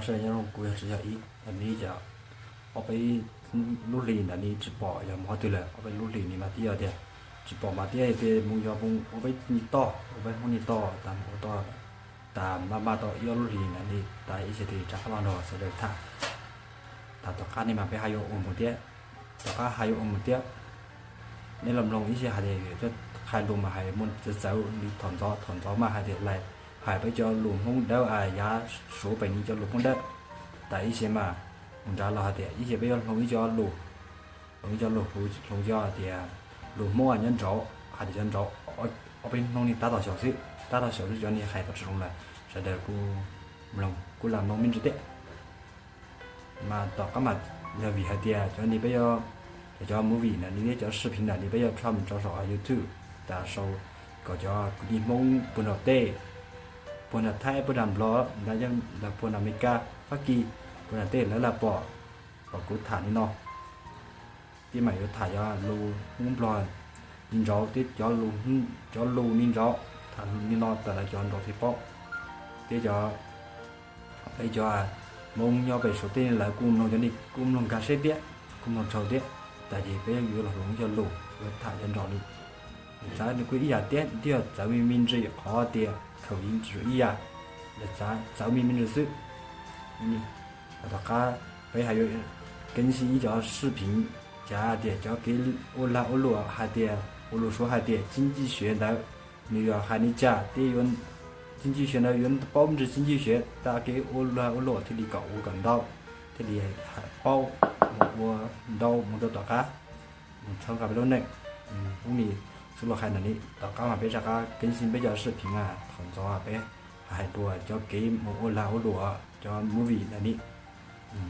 是那种古也是叫一，那你叫我被努力那你直播要么对了，我被努力你嘛第二点，直播嘛第二点梦要梦我被你打，我被梦你打，但我打，但妈打要努力那你，但一些的扎浪着是的他，但ต่อการนี่มาไปหายอมเดียต่อการหายอมเดียในลำลงอีเสียหายเดียวจะใครลงมาหายมันจะเจ้ามีถอนจ้อมาหายเดียวไรหายไปจะหลุมห้องเด้อยาสูไปนี้จะหลุมห้องเด้อแต่อีเสียมามันจะรอหายเดียวอีเสียไปจะลงอีจะหลุมลงอีจะหลุมลงจะเดียวหลุมมั่วยันจ้อหายเดียวยันจ้อเอาไปลงนี่打到小时叫你หายไปจะลงเลย是的กูlàm nông minh trực tiếp màต่อก็มา要vì hai tia cho你不要cho movie呢，你叫视频呢，你不要专门找手啊 YouTube， 但手搞叫你蒙不能带，不能太不能攞，那樣那不能美加發機，不能帶แล้วlà bỏ cú thả đi nó，ที่หมายว่าถ่ายว่ารูมุ่งปลอยนินจอที่จอรูนินจอถ่ายนินนอแต่ละจอจอที่ป๊อกที่จอไปจอmong nhau về số tiền là cùng nó cho đi cùng nó cá sấu đĩa cùng nó trâu đĩa tại vì bây giờ là hướng cho lù và thả chân rõ đi giá nó quý giá tiền thì giá mình chỉ khó tiền khẩu音只一呀là giá mình是大家bây还有更新一条视频加点交给我录还点我录说还点经济学的那个还你加点用经济学呢，用100%经济学，打给我攞ที่ดี搞我感到，ที่ดี包我到我到大家，参加不了呢，我们除了还能力，大家嘛别大家更新比较视频啊，同做啊别还多就给我攞就 movie 那里，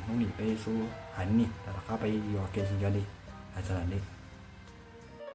我们别说还你，大家别要更新咗你，还是那里。